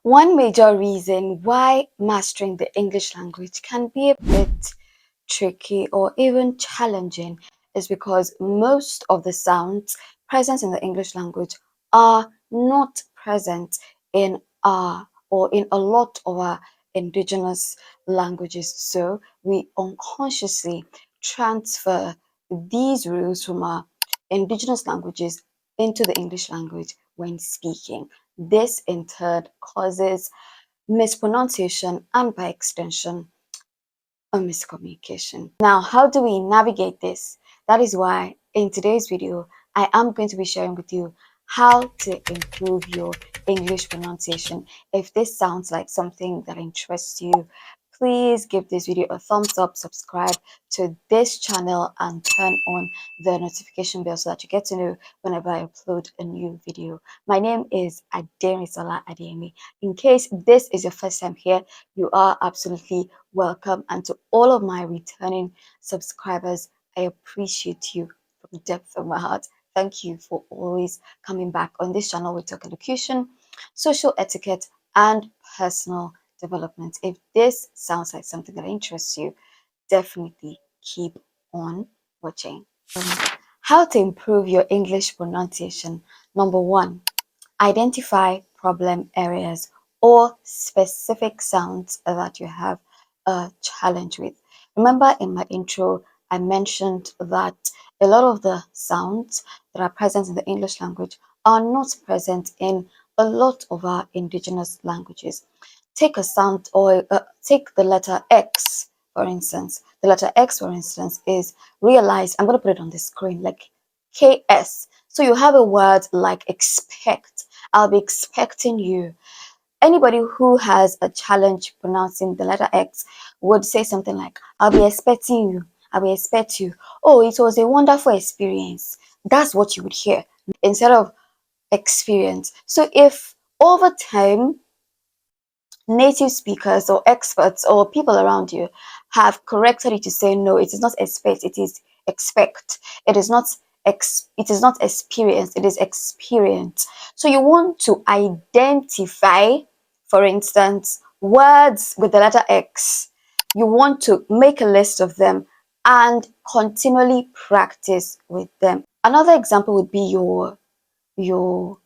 One major reason why mastering the English language can be a bit tricky or even challenging is because most of the sounds present in the English language are not present in our or in a lot of our indigenous languages. So we unconsciously transfer these rules from our indigenous languages into the English language when speaking. This in turn causes mispronunciation and by extension a miscommunication. Now, how do we navigate this? That is why in today's video, I am going to be sharing with you how to improve your English pronunciation. If this sounds like something that interests you, please give this video a thumbs up, subscribe to this channel, and turn on the notification bell so that you get to know whenever I upload a new video. My name is Ademisola Adeyemi. In case this is your first time here, you are absolutely welcome. And to all of my returning subscribers, I appreciate you from the depth of my heart. Thank you for always coming back on this channel. We talk education, social etiquette, and personal development. If this sounds like something that interests you, definitely keep on watching. How to improve your English pronunciation. Number one, identify problem areas or specific sounds that you have a challenge with. Remember in my intro, I mentioned that a lot of the sounds that are present in the English language are not present in a lot of our indigenous languages. Take a sound or take the letter X, for instance. The letter X, for instance, is realized. I'm going to put it on the screen like KS. So you have a word like expect. I'll be expecting you. Anybody who has a challenge pronouncing the letter X would say something like, I'll be expecting you. I will expect you. Oh, it was a wonderful experience. That's what you would hear instead of experience. So if over time native speakers or experts or people around you have corrected you to say no, it is not expect, it is expect. It is not it is not experience, it is experience. So you want to identify, for instance, words with the letter X. You want to make a list of them and continually practice with them. Another example would be your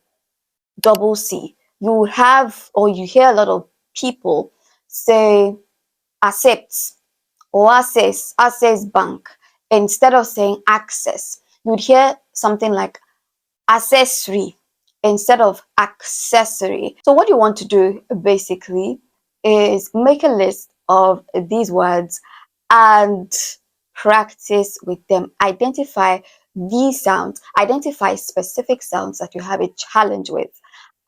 double C. You would have, or you hear a lot of people say accept or access bank instead of saying access. You would hear something like accessory instead of accessory. So what you want to do basically is make a list of these words and practice with them. Identify these sounds, identify specific sounds that you have a challenge with,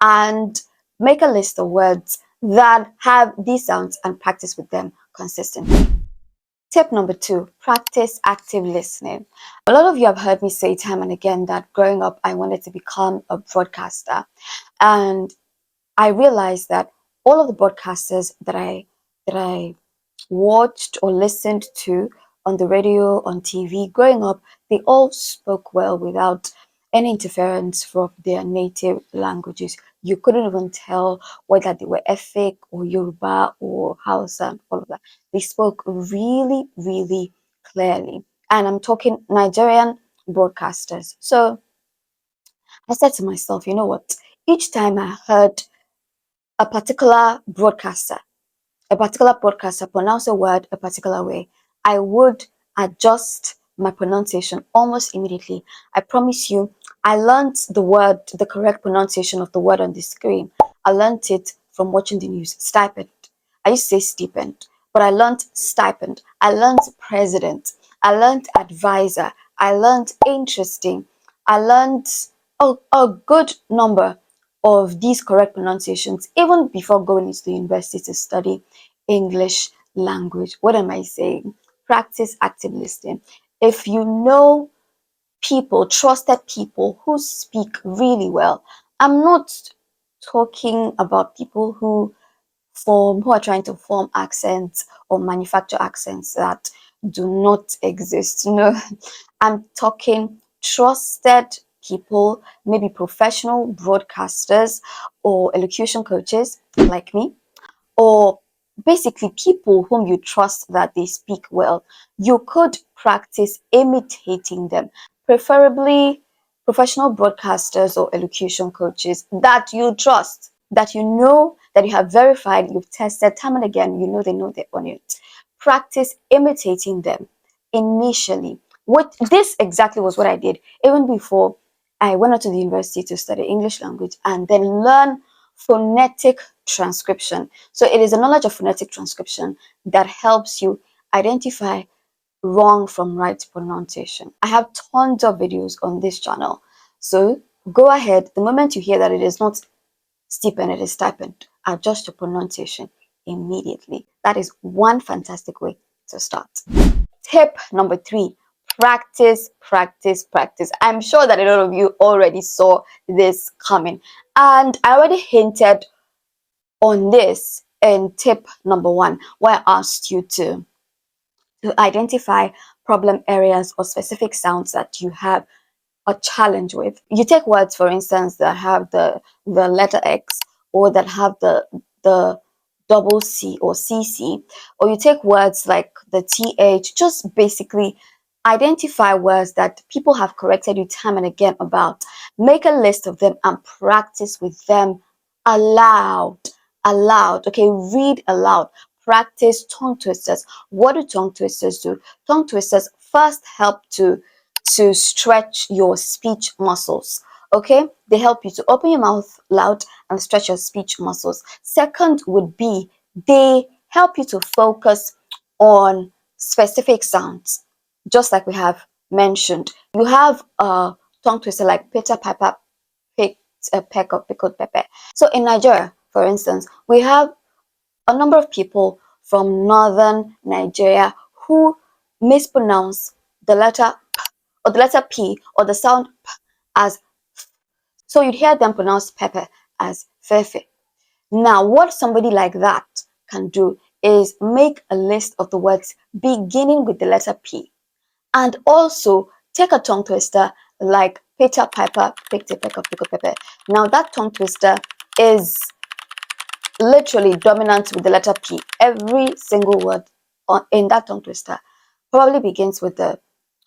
and make a list of words that have these sounds and practice with them consistently. Tip number two, practice active listening. A lot of you have heard me say time and again that growing up, I wanted to become a broadcaster. And I realized that all of the broadcasters that I watched or listened to on the radio, on TV, growing up, they all spoke well without any interference from their native languages. You couldn't even tell whether they were Efik or Yoruba or Hausa and all of that. They spoke really, really clearly. And I'm talking Nigerian broadcasters. So I said to myself, you know what? Each time I heard a particular broadcaster pronounce a word a particular way, I would adjust my pronunciation almost immediately. I promise you, I learned the correct pronunciation of the word on the screen. I learned it from watching the news. Stipend. I used to say stipend, but I learned stipend. I learned president. I learned advisor. I learned interesting. I learned a good number of these correct pronunciations even before going into the university to study English language. What am I saying? Practice active listening. If you know people, trusted people who speak really well, I'm not talking about people who are trying to form accents or manufacture accents that do not exist. No, I'm talking trusted people, maybe professional broadcasters or elocution coaches like me, or basically people whom you trust that they speak well, you could practice imitating them, preferably professional broadcasters or elocution coaches that you trust, that you know, that you have verified, you've tested time and again, you know they're on it. Practice imitating them initially. What this exactly was what I did even before I went out to the university to study English language and then learn phonetic transcription. So it is a knowledge of phonetic transcription that helps you identify wrong from right pronunciation. I have tons of videos on this channel. So go ahead, the moment you hear that it is not stipend, it is stipend, adjust your pronunciation immediately. That is one fantastic way to start. Tip number 3, practice, practice, practice. I'm sure that a lot of you already saw this coming. And I already hinted on this in tip number 1, where I asked you to identify problem areas or specific sounds that you have a challenge with. You take words, for instance, that have the letter X, or that have the double C or CC, or you take words like the TH, just basically identify words that people have corrected you time and again about. Make a list of them and practice with them aloud. Aloud. Okay, read aloud. Practice tongue twisters. What do tongue twisters do? Tongue twisters first help to stretch your speech muscles. Okay, they help you to open your mouth loud and stretch your speech muscles. Second would be they help you to focus on specific sounds, just like we have mentioned. You have a tongue twister like Peter Piper picked a peck of pickled pepper. So in Nigeria, for instance, we have a number of people from northern Nigeria who mispronounce the letter or the letter P or the sound P as F. So you'd hear them pronounce pepper as fefe. Now, what somebody like that can do is make a list of the words beginning with the letter P, and also take a tongue twister like Peter Piper picked a peck of pickled pepper. Now, that tongue twister is literally dominant with the letter P. Every single word in that tongue twister probably begins with the,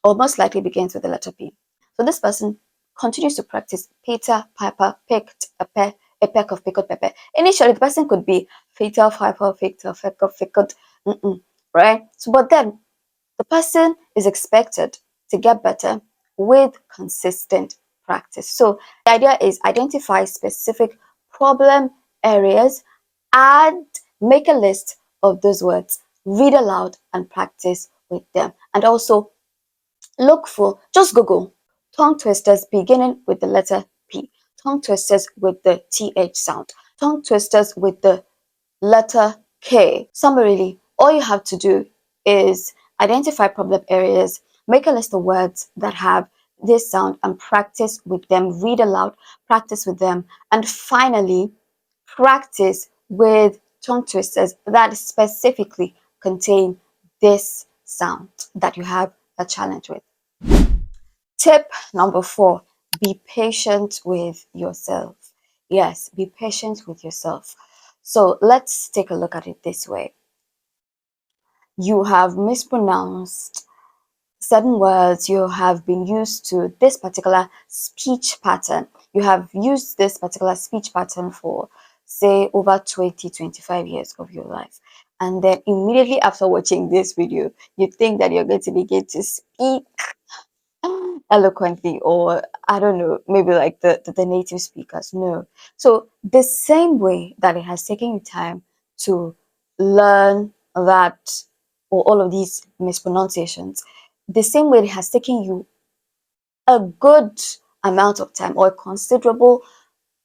or most likely begins with the letter P. So this person continues to practice Peter Piper picked a peck of pickled pepper. Initially, the person could be Peter Piper picked a peck of pickled, right? So, but then the person is expected to get better with consistent practice. So the idea is identify specific problem areas and make a list of those words, read aloud and practice with them. And also look for, just Google tongue twisters beginning with the letter P, tongue twisters with the TH sound, tongue twisters with the letter K. Summarily, all you have to do is identify problem areas, make a list of words that have this sound and practice with them, read aloud, practice with them, and finally, practice with tongue twisters that specifically contain this sound that you have a challenge with. Tip number 4, be patient with yourself. Yes, be patient with yourself. So let's take a look at it this way. You have mispronounced certain words, you have been used to this particular speech pattern. You have used this particular speech pattern for, say, over 20, 25 years of your life. And then immediately after watching this video, you think that you're going to begin to speak eloquently, or I don't know, maybe like the native speakers. No. So the same way that it has taken you time to learn that or all of these mispronunciations, the same way it has taken you a good amount of time or a considerable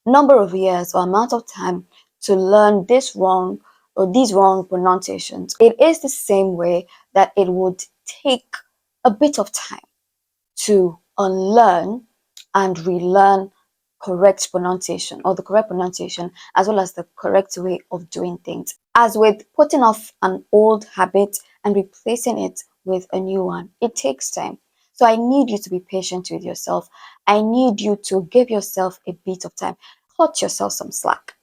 number of years or amount of time to learn this wrong or these wrong pronunciations, it is the same way that it would take a bit of time to unlearn and relearn correct pronunciation or the correct pronunciation as well as the correct way of doing things. As with putting off an old habit and replacing it with a new one, it takes time. So I need you to be patient with yourself. I need you to give yourself a bit of time. cut yourself some slack.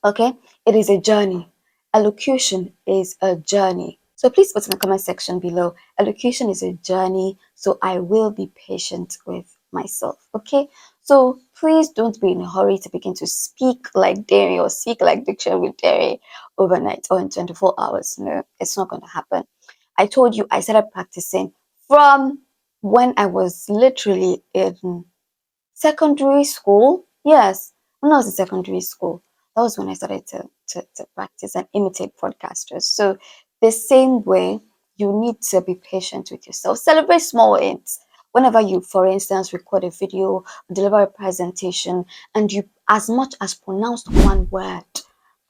Okay, it is a journey. Elocution is a journey. So please put in the comment section below. Elocution is a journey, so I will be patient with myself. Okay, so please don't be in a hurry to begin to speak like Derry or speak like Diction with Derry overnight or in 24 hours. No, it's not going to happen. I told you I started practicing from when I was literally in secondary school. Yes, when I was in secondary school, that was when I started to practice and imitate podcasters. So the same way, you need to be patient with yourself. Celebrate small wins. Whenever you, for instance, record a video, deliver a presentation, and you as much as pronounced one word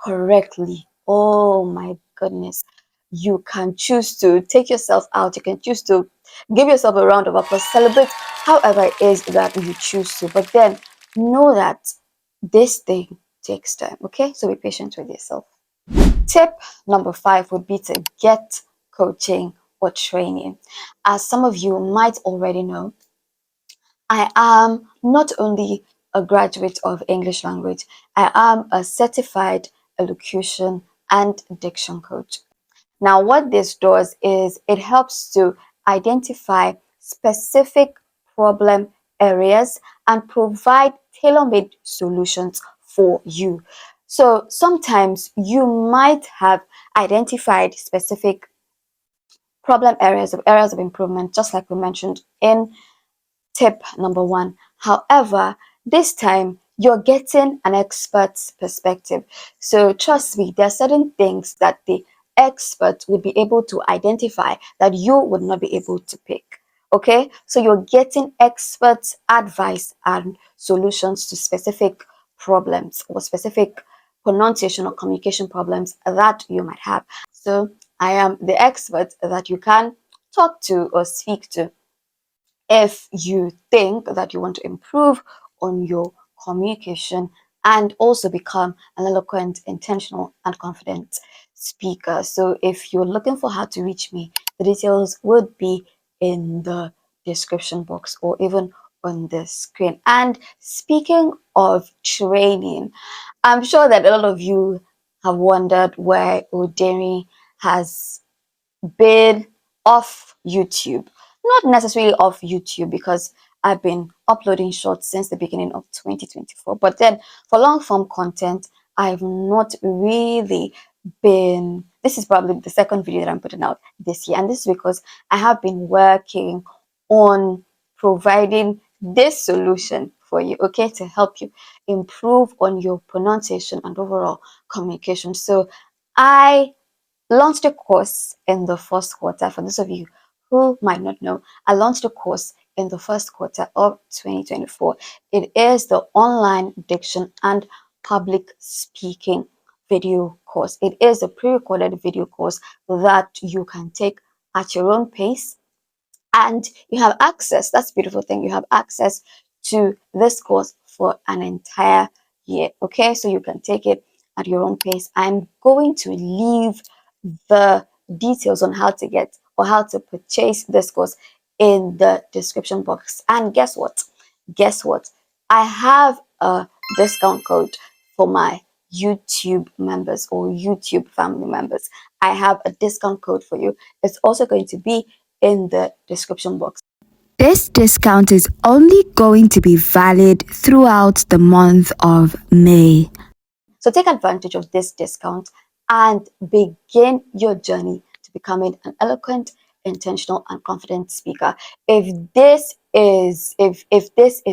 correctly, oh my goodness, you can choose to take yourself out. You can choose to give yourself a round of applause, celebrate however it is that you choose to. But then know that this thing takes time, okay? So be patient with yourself. Tip number 5 would be to get coaching or training. As some of you might already know, I am not only a graduate of English language, I am a certified elocution and diction coach. Now, what this does is it helps to identify specific problem areas and provide tailor-made solutions for you. So sometimes you might have identified specific problem areas of improvement, just like we mentioned in tip number 1. However, this time you're getting an expert's perspective. So trust me, there are certain things that the expert would be able to identify that you would not be able to pick. Okay, so you're getting experts' advice and solutions to specific problems or specific pronunciation or communication problems that you might have. So I am the expert that you can talk to or speak to if you think that you want to improve on your communication and also become an eloquent, intentional, and confident speaker. So, if you're looking for how to reach me, the details would be in the description box or even on the screen. And speaking of training, I'm sure that a lot of you have wondered where Udemy has been off YouTube. Not necessarily off YouTube because I've been uploading shorts since the beginning of 2024. But then for long form content, I've not really been. This is probably the second video that I'm putting out this year. And this is because I have been working on providing this solution for you, okay, to help you improve on your pronunciation and overall communication. So I launched a course in the first quarter. For those of you who might not know, I launched a course in the first quarter of 2024. It is the online diction and public speaking video course. It is a pre-recorded video course that you can take at your own pace, and you have access. That's the beautiful thing. You have access to this course for an entire year. Okay, so you can take it at your own pace. I'm going to leave the details on how to get or how to purchase this course in the description box. And guess what? Guess what? I have a discount code for my YouTube members or YouTube family members. I have a discount code for you. It's also going to be in the description box. This discount is only going to be valid throughout the month of May. So take advantage of this discount and begin your journey to becoming an eloquent, intentional, and confident speaker. If this is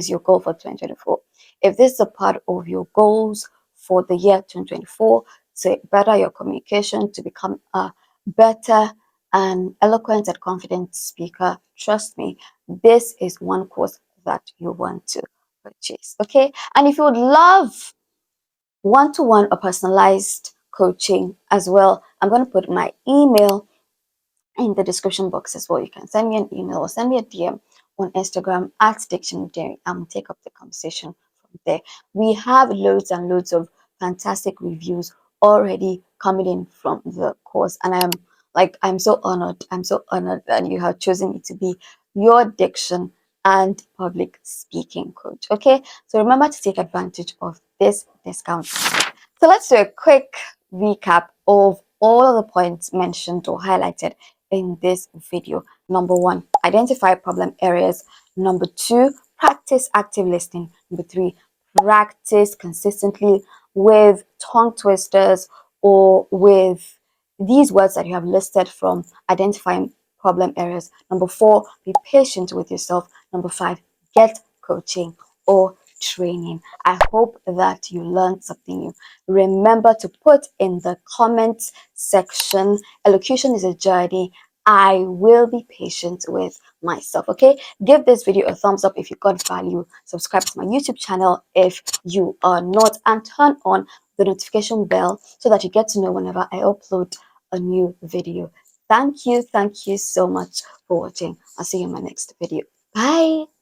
your goal for 2024, if this is a part of your goals for the year 2024 to better your communication, to become a better and eloquent and confident speaker, trust me, this is one course that you want to purchase. Okay, and if you would love one-to-one or personalized coaching as well, I'm going to put my email in the description box as well. You can send me an email or send me a DM on Instagram at Diction Daring and take up the conversation from there. We have loads and loads of fantastic reviews already coming in from the course, and I'm so honored. I'm so honored that you have chosen me to be your diction and public speaking coach. Okay, so remember to take advantage of this discount. So let's do a quick recap of all of the points mentioned or highlighted in this video. Number one, identify problem areas. Number two, practice active listening. Number three, practice consistently with tongue twisters or with these words that you have listed from identifying problem areas. Number four, be patient with yourself. Number five, get coaching or training. I hope that you learned something new. Remember to put in the comments section, elocution is a journey. I will be patient with myself. Okay, give this video a thumbs up if you got value. Subscribe to my YouTube channel if you are not, and turn on the notification bell so that you get to know whenever I upload a new video. Thank you so much for watching. I'll see you in my next video. Bye.